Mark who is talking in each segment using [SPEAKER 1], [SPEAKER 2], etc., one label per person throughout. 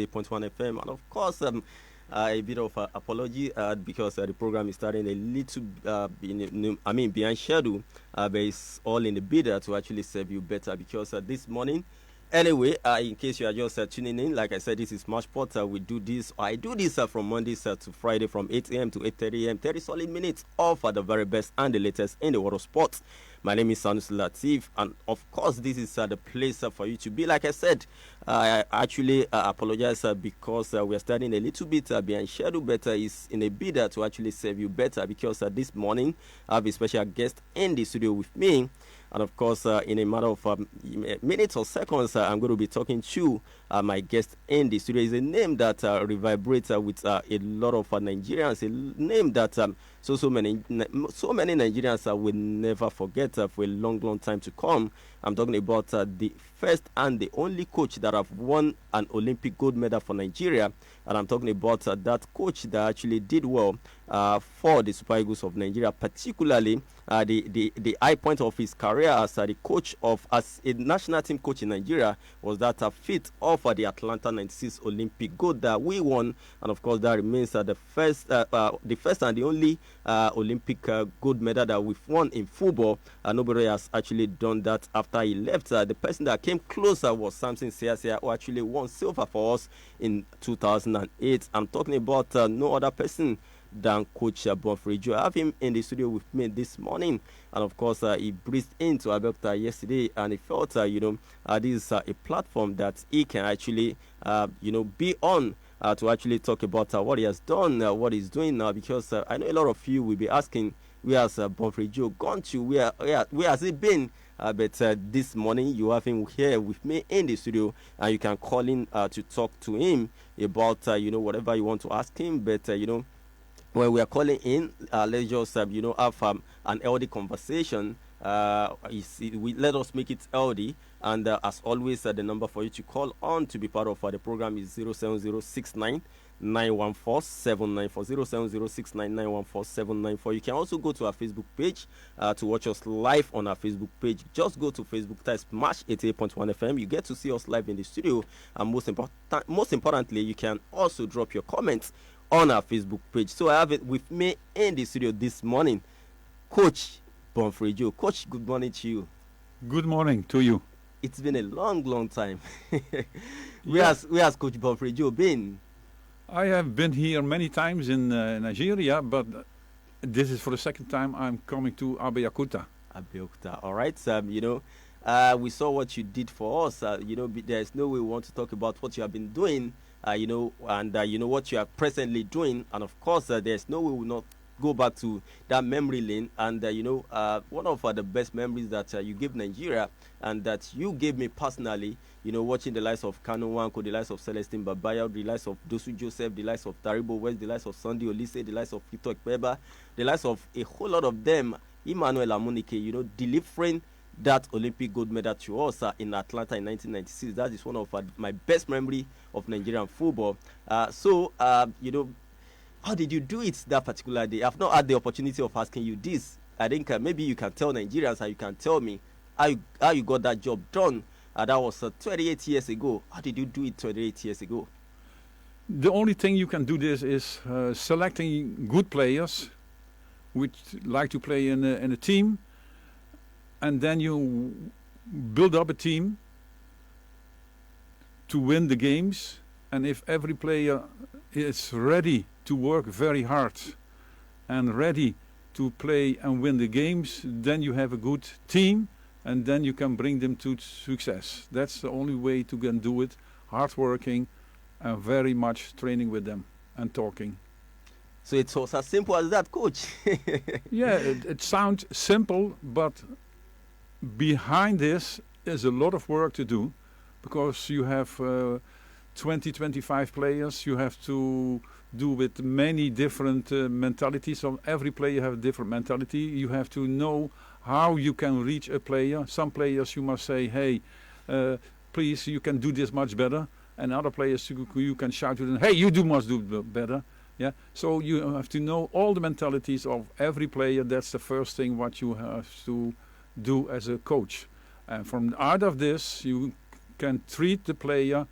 [SPEAKER 1] 8.1 FM. And of course, a bit of apology because the program is starting a little, behind schedule, but it's all in the bid to actually serve you better because this morning. Anyway, in case you are just tuning in, like I said, this is Smashpot. We do this, I do this from Mondays to Friday from 8 a.m. to 8:30 a.m. 30 solid minutes of the very best and the latest in the world of sports. My name is Sanusi Latif, and of course, this is the place for you to be. Like I said, I actually apologize because we are starting a little bit behind schedule, but is in a bid to actually serve you better because this morning I have a special guest in the studio with me. And of course, in a matter of minutes or seconds, I'm going to be talking to my guest in the studio. Is a name that reverberates with a lot of Nigerians. A name that so many Nigerians will never forget for a long time to come. I'm talking about the first and the only coach that have won an Olympic gold medal for Nigeria, and I'm talking about that coach that actually did well for the Super Eagles of Nigeria, particularly the high point of his career as as a national team coach in Nigeria was that feat of the Atlanta '96 Olympic gold that we won, and of course that remains the first and the only Olympic gold medal that we've won in football. Nobody has actually done that after he left. The person that came closer was Samson Siasia, who actually won silver for us in 2008. I'm talking about no other person than Coach Bonfre Jo. I have him in the studio with me this morning, and of course he breathed into Abeokuta yesterday, and he felt this is a platform that he can actually be on to actually talk about what he has done, what he's doing now, because I know a lot of you will be asking, where has Bonfre Jo gone to, where has he been? But this morning you have him here with me in the studio, and you can call in to talk to him about whatever you want to ask him. But when we are calling in, let's just have an healthy conversation. Let us make it healthy. And as always, the number for you to call on to be part of the program is 07069 914 794. You can also go to our Facebook page to watch us live on our Facebook page. Just go to Facebook, type Smash 88.1 FM. You get to see us live in the studio, and most importantly, you can also drop your comments on our Facebook page. So I have it with me in the studio this morning, Coach Bonfre Jo. Coach, good morning to you.
[SPEAKER 2] Good morning to you.
[SPEAKER 1] It's been a long time. Where has Coach Bonfre Jo been?
[SPEAKER 2] I have been here many times in Nigeria, but this is for the second time I'm coming to Abeokuta.
[SPEAKER 1] All right. We saw what you did for us. There's no way we want to talk about what you have been doing. And what you are presently doing, and of course there's no way we will not go back to that memory lane. And one of the best memories that you gave Nigeria and that you gave me personally, watching the likes of Kanu Wanko, the likes of Celestine Babayo, the likes of Dosu Joseph, the likes of Taribo West, the likes of Sunday Olise, the likes of Victor Ekpeba, the likes of a whole lot of them, Emmanuel Amunike, delivering that Olympic gold medal to us in Atlanta in 1996. That is one of my best memory of Nigerian football. How did you do it that particular day? I've not had the opportunity of asking you this. I think maybe you can tell Nigerians, and you can tell me how you got that job done. That was 28 years ago. How did you do it 28 years ago?
[SPEAKER 2] The only thing you can do this is selecting good players which like to play in a team, and then you build up a team to win the games. And if every player is ready to work very hard and ready to play and win the games, then you have a good team, and then you can bring them to success. That's the only way to can do it. Hard working and very much training with them and talking.
[SPEAKER 1] So it was as simple as that, Coach.
[SPEAKER 2] Yeah, it sounds simple, but behind this is a lot of work to do, because you have 25 players. You have to do with many different mentalities. So every player have a different mentality. You have to know how you can reach a player. Some players you must say, hey, please, you can do this much better. And other players you can shout to them, hey, must do better. Yeah. So you have to know all the mentalities of every player. That's the first thing what you have to do as a coach. And from out of this, you can treat the player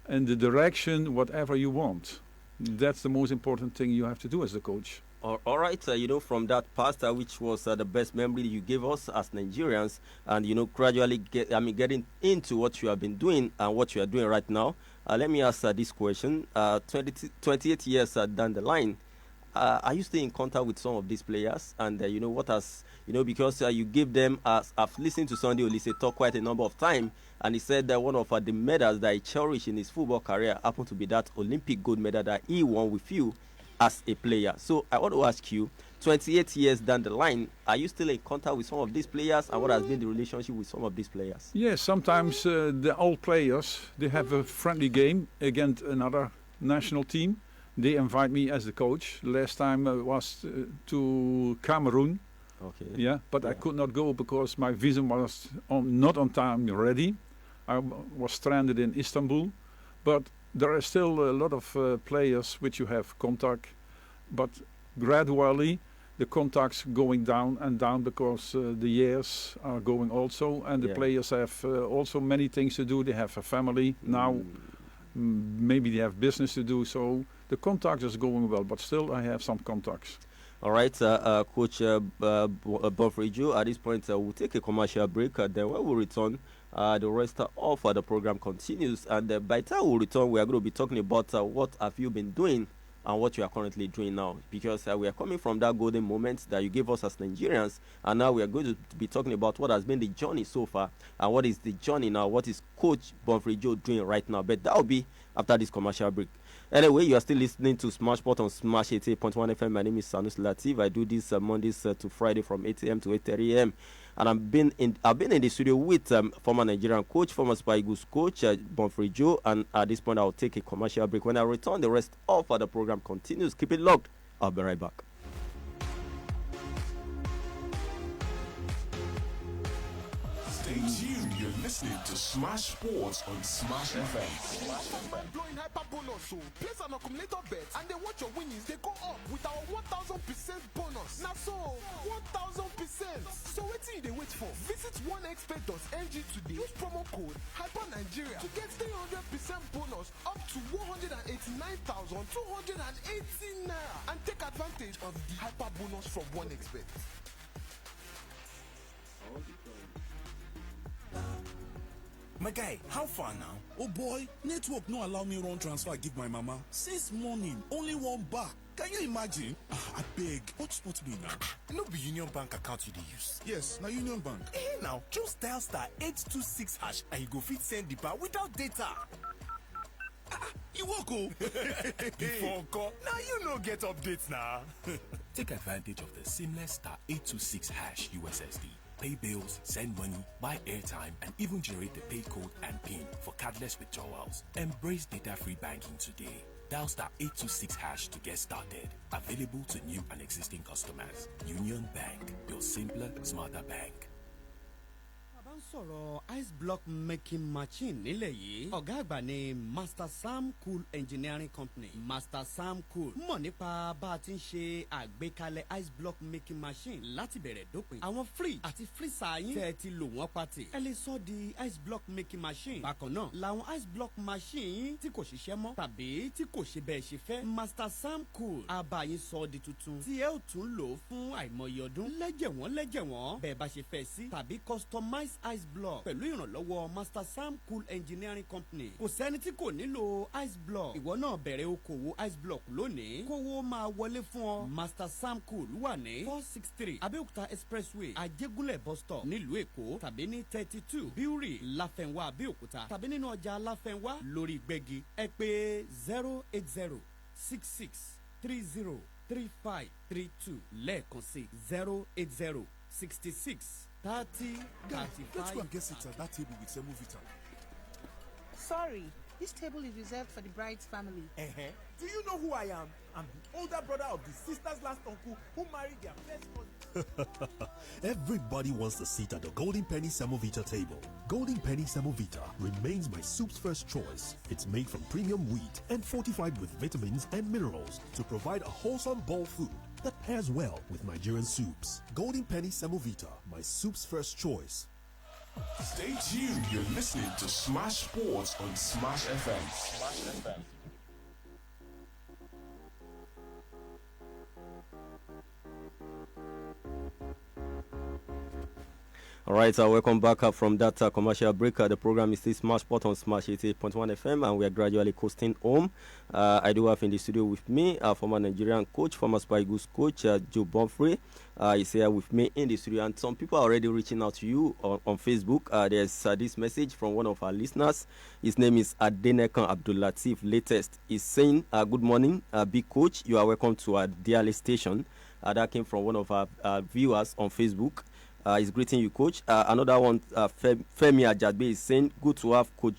[SPEAKER 2] and the direction, whatever you want. That's the most important thing you have to do as a coach.
[SPEAKER 1] All right, from that past, which was the best memory you gave us as Nigerians, and gradually getting into what you have been doing and what you are doing right now. Let me ask this question: 28 years down the line, are you still in contact with some of these players? And what has because you give them, as I've listened to Sunday Olise talk quite a number of times, and he said that one of the medals that he cherished in his football career happened to be that Olympic gold medal that he won with you as a player. So I want to ask you, 28 years down the line, are you still in contact with some of these players, and what has been the relationship with some of these players?
[SPEAKER 2] Yes, sometimes the old players, they have a friendly game against another national team. They invite me as the coach. Last time was to Cameroon.
[SPEAKER 1] Okay.
[SPEAKER 2] Yeah, but I could not go because my visa was not on time ready. I was stranded in Istanbul. But there are still a lot of players which you have contact, but gradually the contacts going down and down because the years are going also, and the players have also many things to do. They have a family now, maybe they have business to do, so the contact is going well, but still I have some contacts.
[SPEAKER 1] All right, Coach Bonfre Jo, at this point we'll take a commercial break, then when we return, the rest of the program continues, and by the time we return, we are going to be talking about what have you been doing and what you are currently doing now, because we are coming from that golden moment that you gave us as Nigerians, and now we are going to be talking about what has been the journey so far, and what is the journey now, what is Coach Bonfre Jo doing right now, but that will be after this commercial break. Anyway, you are still listening to Smash Sport on Smash 88.1 FM. My name is Sanusi Latif. I do this Mondays to Friday from 8 a.m. to 8:30 a.m. And I've been in the studio with former Nigerian coach, former Super Eagles coach, Bonfre Jo. And at this point, I'll take a commercial break. When I return, the rest of the program continues. Keep it locked. I'll be right back.
[SPEAKER 3] Stay tuned. You're listening to Smash Sports on Smash FM.
[SPEAKER 4] Blowing hyper bonus show. Place an accumulator bet and then watch your winnings. They go up with our 1000% bonus. Now so 1000%. So what thing they wait for? Visit oneexpert.ng today. Use promo code Hyper Nigeria to get 300% bonus up to 189,280 naira and take advantage of the hyper bonus from OneXpert.
[SPEAKER 5] My guy, how far now?
[SPEAKER 6] Oh boy, network no allow me run transfer give my mama. Since morning, only one bar. Can you imagine? I beg. Hotspot me now.
[SPEAKER 5] No be Union Bank account you dey use.
[SPEAKER 6] Yes, na Union Bank.
[SPEAKER 5] Now, just dial *826# and you go fit send the bar without data.
[SPEAKER 6] You walk oh.
[SPEAKER 5] Before call, now you no get updates now. Take advantage of the seamless *826# USSD. Pay bills, send money, buy airtime, and even generate the pay code and PIN for cardless withdrawals. Embrace data-free banking today. Dial *826# to get started. Available to new and existing customers. Union Bank, your simpler, smarter bank.
[SPEAKER 7] Sọ̀rọ̀ ice block making machine nílẹ̀ yìí ọ̀gá àgbà ni Master Sam Cool Engineering Company. Master Sam Cool mọ̀ nípa bá a ti ń ṣe àgbékalẹ̀ ice block making machine láti bẹ̀rẹ̀ dópin. Àwọn fridge àti freezer yín tẹ́ ẹ ti lò wọ́n pati. Ẹ lè sọ di ice block making machine. Bákan náà làwọn ice block machine yín tí kò ṣiṣẹ́ mọ́ tàbí tí kò ṣe bẹ́ẹ̀ ṣe fẹ́. Master Sam Cool á bá yín sọ di tuntun tí ẹ ó tún lò fún àìmọye ọdún. Lẹ́jẹ̀wọ́n bẹ́ẹ̀ bá ṣe fẹ́ sí tàbí customize ice block pẹ̀lú ìrànlọ́wọ́ Master Sam Cool Engineering Company. Kò sẹ́ni tí kò nílò ice block. Ìwọ náà bẹ̀rẹ̀ okòwò ice block lónìí. Kówó máa wọlé fún ọ. Master Sam Cool wà ní 463 Abẹ́òkúta Expressway Ajégúnlẹ̀ bus stop nílùú Èkó tàbí ní 32 Bíúrì Láfẹnwá Abẹ́òkúta tàbí nínú ọjà Láfẹnwá lórí Gbẹ́gi. Ẹ pè 08066303532 lẹ́ẹ̀kan sí 08066 30, 35.
[SPEAKER 6] Let's go and get seats at that table with Semovita.
[SPEAKER 8] Sorry, this table is reserved for the bride's family.
[SPEAKER 9] Do you know who I am? I'm the older brother of the sister's last uncle who married their first cousin.
[SPEAKER 10] Everybody wants a seat at the Golden Penny Semovita table. Golden Penny Semovita remains my soup's first choice. It's made from premium wheat and fortified with vitamins and minerals to provide a wholesome bowl food that pairs well with Nigerian soups. Golden Penny Semovita, my soup's first choice.
[SPEAKER 3] Stay tuned. You're listening to Smash Sports on Smash FM. Smash FM.
[SPEAKER 1] All right, welcome back from that commercial break. The program is still Smash Sport on Smash 88.1 FM, and we are gradually coasting home. I do have in the studio with me former Nigerian coach, former Super Eagles coach, Joe Bonfre. Is here with me in the studio, and some people are already reaching out to you on Facebook. There's this message from one of our listeners. His name is Adenekan Abdulatif Latest. He's saying, good morning, big coach. You are welcome to our Diale station. That came from one of our viewers on Facebook. He's greeting you, Coach. Another one, Femi Ajadbe, is saying, good to have Coach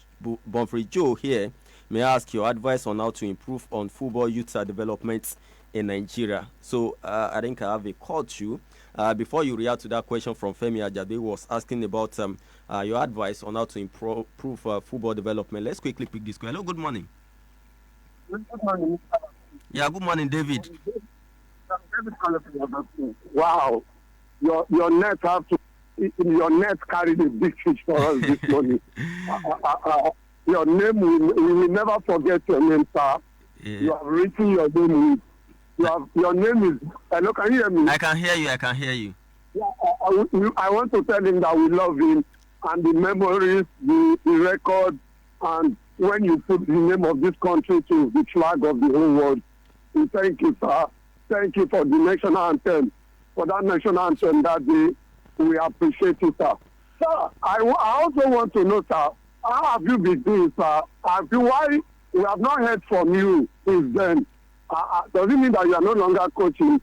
[SPEAKER 1] Bonfre Jo here. May I ask your advice on how to improve on football youth development in Nigeria? So I think I have a call to you. Before you react to that question from Femi Ajadbe, was asking about your advice on how to improve football development. Let's quickly pick this question. Hello, good morning.
[SPEAKER 11] Good morning.
[SPEAKER 1] Yeah, good morning, David.
[SPEAKER 11] Wow. Your net carried a big fish for us this morning. Your name, we will never forget your name, sir. Yeah. You have written your name with. Your name is. Hello, can you hear me?
[SPEAKER 1] I can hear you.
[SPEAKER 11] Yeah, I want to tell him that we love him and the memories, the record, and when you put the name of this country to the flag of the whole world. We thank you, sir. Thank you for the national anthem. For that national anthem that day, we appreciate it, sir. Sir, I also want to know, sir, how have you been doing, sir? Why we have not heard from you since then? Does it mean that you are no longer coaching?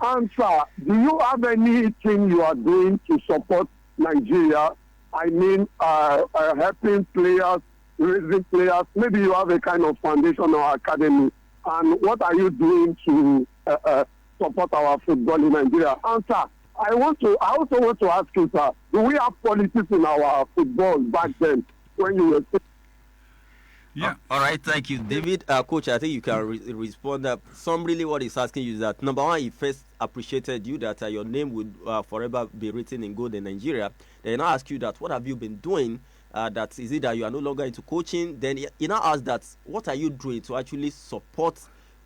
[SPEAKER 11] And, sir, do you have anything you are doing to support Nigeria? I mean, helping players, raising players. Maybe you have a kind of foundation or academy. And what are you doing to support our football in Nigeria? And sir, I also want to ask you, sir, do we have politics in our football back then when you were?
[SPEAKER 1] Yeah. All right, thank you, David. Coach, I think you can respond. Really, what he's asking you is that number one, he first appreciated you that your name would forever be written in gold in Nigeria. Then I ask you that what have you been doing? That is it that you are no longer into coaching? Then he now asks that what are you doing to actually support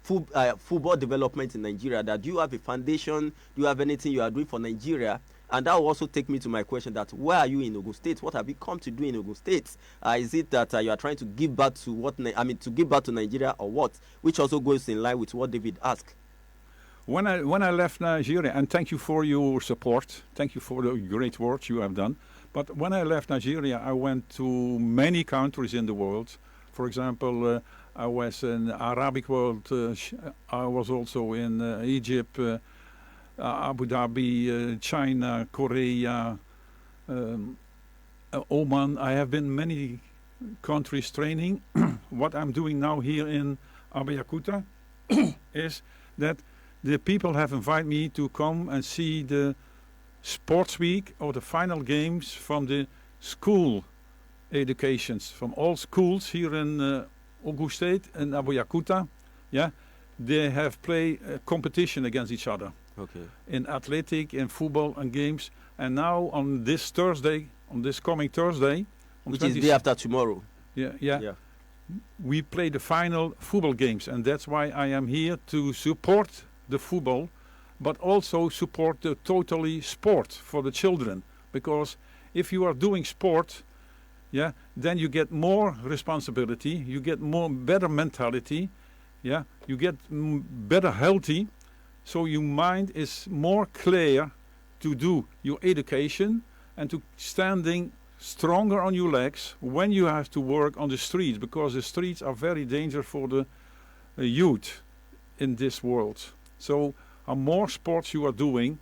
[SPEAKER 1] football development in Nigeria? That do you have a foundation? Do you have anything you are doing for Nigeria? And that will also take me to my question that where are you in Ogun State? What have you come to do in Ogun State? Is it that you are trying to give back to to give back to Nigeria or what? Which also goes in line with what David asked.
[SPEAKER 2] When I left Nigeria, and thank you for your support, thank you for the great work you have done. But when I left Nigeria, I went to many countries in the world. For example, I was in the Arabic world. I was also in Egypt, Abu Dhabi, China, Korea, Oman. I have been many countries training. What I'm doing now here in Abeokuta is that the people have invited me to come and see the sports week or the final games from the school educations from all schools here in Ogun State and Abeokuta. Yeah, they have played a competition against each other.
[SPEAKER 1] Okay.
[SPEAKER 2] In athletic, in football and games. And now on this Thursday, on this coming Thursday,
[SPEAKER 1] which is the day after tomorrow.
[SPEAKER 2] Yeah. We play the final football games, and that's why I am here to support the football, but also support the totally sport for the children. Because if you are doing sport, yeah, then you get more responsibility, you get better mentality, yeah, you get better healthy, so your mind is more clear to do your education and to standing stronger on your legs when you have to work on the streets, because the streets are very dangerous for the youth in this world. So how more sports you are doing,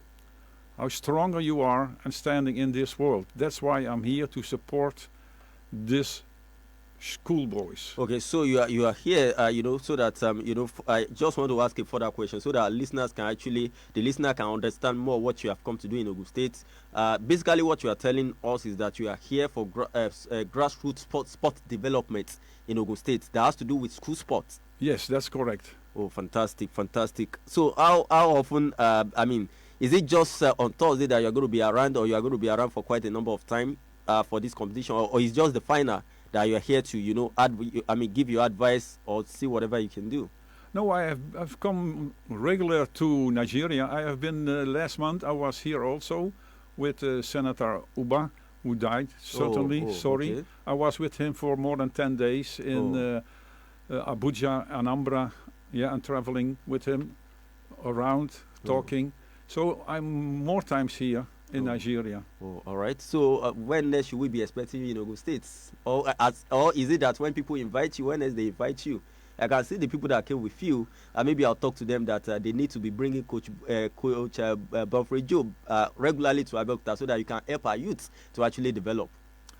[SPEAKER 2] how stronger you are and standing in this world. That's why I'm here to support this schoolboys.
[SPEAKER 1] Okay, so you are here, so that I just want to ask a further question so that our listeners can the listener can understand more what you have come to do in Ogun State. Basically, what you are telling us is that you are here for grassroots sport development in Ogun State that has to do with school sports.
[SPEAKER 2] Yes, that's correct.
[SPEAKER 1] Oh, fantastic. So how often? Is it just on Thursday that you're going to be around, or you are going to be around for quite a number of time? for this competition, or is just the final that you are here to, give your advice or see whatever you can do?
[SPEAKER 2] No, I've come regular to Nigeria. I have been last month. I was here also with Senator Uba, who died suddenly. Sorry,
[SPEAKER 1] okay.
[SPEAKER 2] I was with him for more than 10 days in Abuja, Anambra, and traveling with him around, talking. So I'm more times here in Nigeria.
[SPEAKER 1] Oh, all right. So when next should we be expecting you in Ogun State? Or is it that when people invite you, when next they invite you? I can see the people that came with you. Maybe I'll talk to them that they need to be bringing Coach Bonfre Jo regularly to Abeokuta so that you can help our youth to actually develop.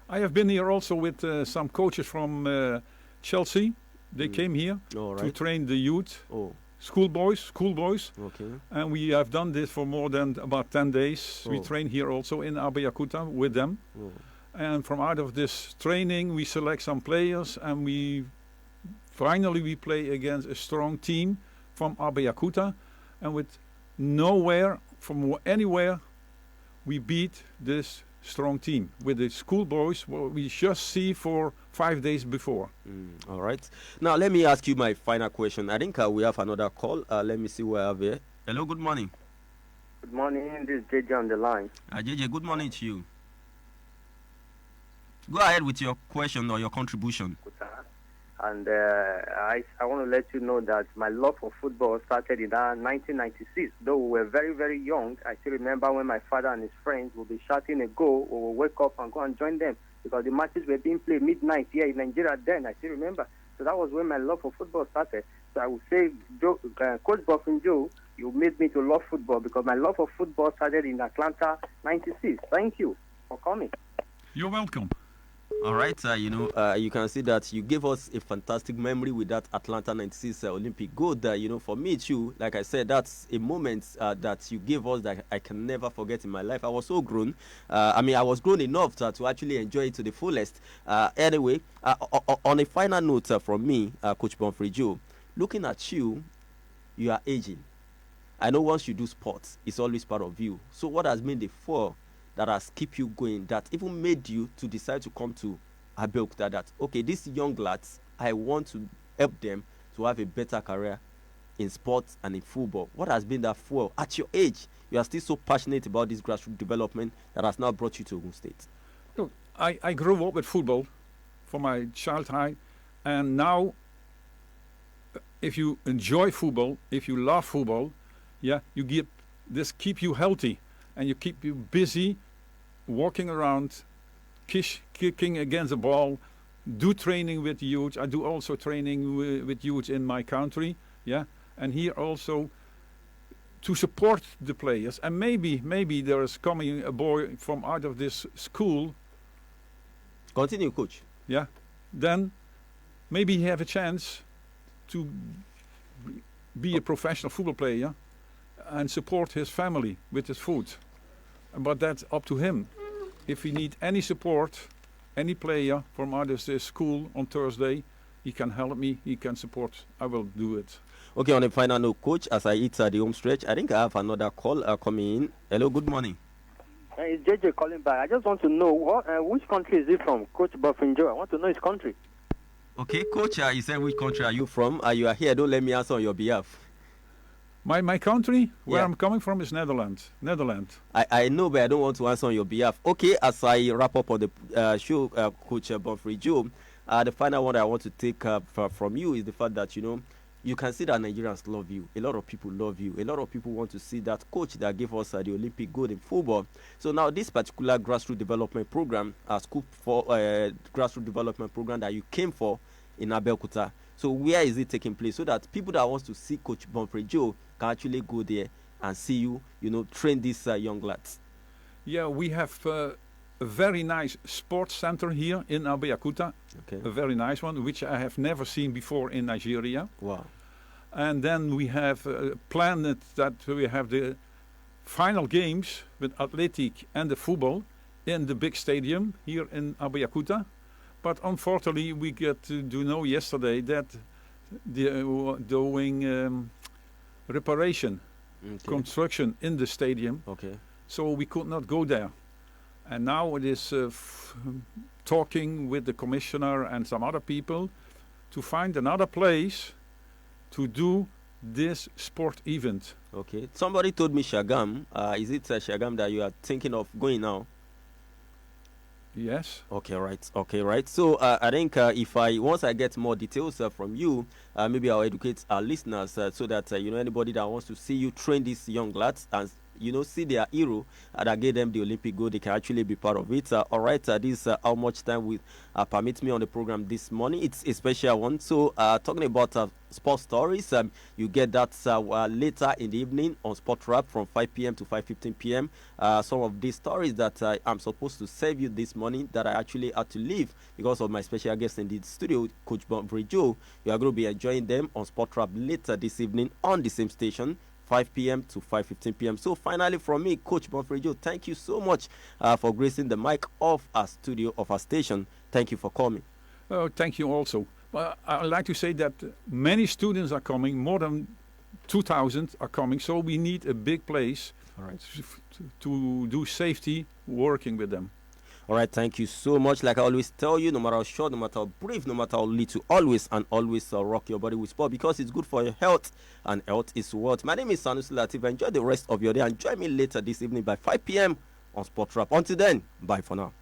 [SPEAKER 2] I have been here also with some coaches from Chelsea. They came here to train the youth, schoolboys.
[SPEAKER 1] Okay.
[SPEAKER 2] And we have done this for more than about 10 days. We train here also in Abeokuta with them. And from out of this training, we select some players, and finally we play against a strong team from Abeokuta, and with nowhere from anywhere we beat this strong team with the schoolboys, what we just see for 5 days before.
[SPEAKER 1] All right. Now let me ask you my final question. I think we have another call. Let me see where I have here. Hello, good morning.
[SPEAKER 12] Good morning. This is JJ on the line.
[SPEAKER 1] JJ, good morning to you. Go ahead with your question or your contribution.
[SPEAKER 12] And I want to let you know that my love for football started in 1996. Though we were very, very young, I still remember when my father and his friends would be shouting a goal, we would wake up and go and join them because the matches were being played midnight here in Nigeria then. I still remember. So that was when my love for football started. So I would say, Coach Bonfre Jo, you made me to love football because my love for football started in Atlanta 96. Thank you for coming.
[SPEAKER 2] You're welcome.
[SPEAKER 1] All right, you can see that you gave us a fantastic memory with that Atlanta 96 Olympic gold. For me too, like I said, that's a moment that you gave us that I can never forget in my life. I was so grown. I was grown enough to actually enjoy it to the fullest. Anyway, on a final note from me, Coach Bonfre Jo, looking at you, you are aging. I know once you do sports, it's always part of you. So what has been the fall that has kept you going, that even made you to decide to come to Abeokuta, that, okay, these young lads, I want to help them to have a better career in sports and in football? What has been that fuel? At your age, you are still so passionate about this grassroots development that has now brought you to Ogun State.
[SPEAKER 2] Look, I grew up with football from my childhood, and now if you enjoy football, if you love football, you keep you healthy and you keep you busy walking around, kicking against the ball, do training with youth. I do also training with youth in my country, and here also to support the players. And maybe there is coming a boy from out of this school.
[SPEAKER 1] Continue, coach.
[SPEAKER 2] Yeah, then maybe he have a chance to be a professional football player and support his family with his food. But that's up to him. If he need any support, any player from out of this school on Thursday, he can help me, he can support, I will do it.
[SPEAKER 1] Okay, on the final note, coach, as I hit the home stretch, I think I have another call coming in. Hello, good morning.
[SPEAKER 12] It's JJ calling back. I just want to know which country is he from, Coach Bonfre Jo? I want to know his country.
[SPEAKER 1] Okay, coach, you said which country are you from? You are here, don't let me answer on your behalf.
[SPEAKER 2] My country, where I'm coming from, is Netherlands.
[SPEAKER 1] I know, but I don't want to answer on your behalf. Okay, as I wrap up on the show, Coach Bonfre Jo, the final one I want to take from you is the fact that, you can see that Nigerians love you. A lot of people love you. A lot of people want to see that coach that gave us the Olympic gold in football. So now this particular grassroots development program, Scoop for grassroots development program that you came for in Abeokuta. So where is it taking place so that people that want to see Coach Bonfre Jo can actually go there and see you, train these young lads?
[SPEAKER 2] Yeah, we have a very nice sports center here in Abeokuta.
[SPEAKER 1] Okay.
[SPEAKER 2] A very nice one, which I have never seen before in Nigeria.
[SPEAKER 1] Wow.
[SPEAKER 2] And then we have planned that we have the final games with athletic and the football in the big stadium here in Abeokuta. But unfortunately, we get to know yesterday that they're doing reparation, construction in the stadium.
[SPEAKER 1] Okay.
[SPEAKER 2] So we could not go there. And now it is talking with the commissioner and some other people to find another place to do this sport event.
[SPEAKER 1] Okay. Somebody told me Shagam. Is it Shagam that you are thinking of going now?
[SPEAKER 2] Yes.
[SPEAKER 1] Okay, right. Okay, right. So I think if once I get more details from you, maybe I'll educate our listeners so that anybody that wants to see you train these young lads and see their hero that gave them the Olympic gold, they can actually be part of it. All right, this is how much time will permit me on the program this morning. It's a special one. So talking about sports stories, you get that later in the evening on Sport Wrap from 5 p.m. to 5:15 p.m. Some of these stories that I'm supposed to serve you this morning that I actually had to leave because of my special guest in the studio, Coach Bonfre Jo. You are going to be enjoying them on Sport Wrap later this evening on the same station, 5 p.m. to 5:15 p.m. So finally from me, Coach Bonfre Jo, thank you so much for gracing the mic of our studio, of our station. Thank you for coming.
[SPEAKER 2] Thank you also. I'd like to say that many students are coming, more than 2,000 are coming, so we need a big place to do safety working with them.
[SPEAKER 1] All right, thank you so much. Like I always tell you, no matter how short, no matter how brief, no matter how little, always and always rock your body with sport because it's good for your health, and health is wealth. My name is Sanusi Latif. Enjoy the rest of your day and join me later this evening by 5 p.m. on Sport Wrap. Until then, bye for now.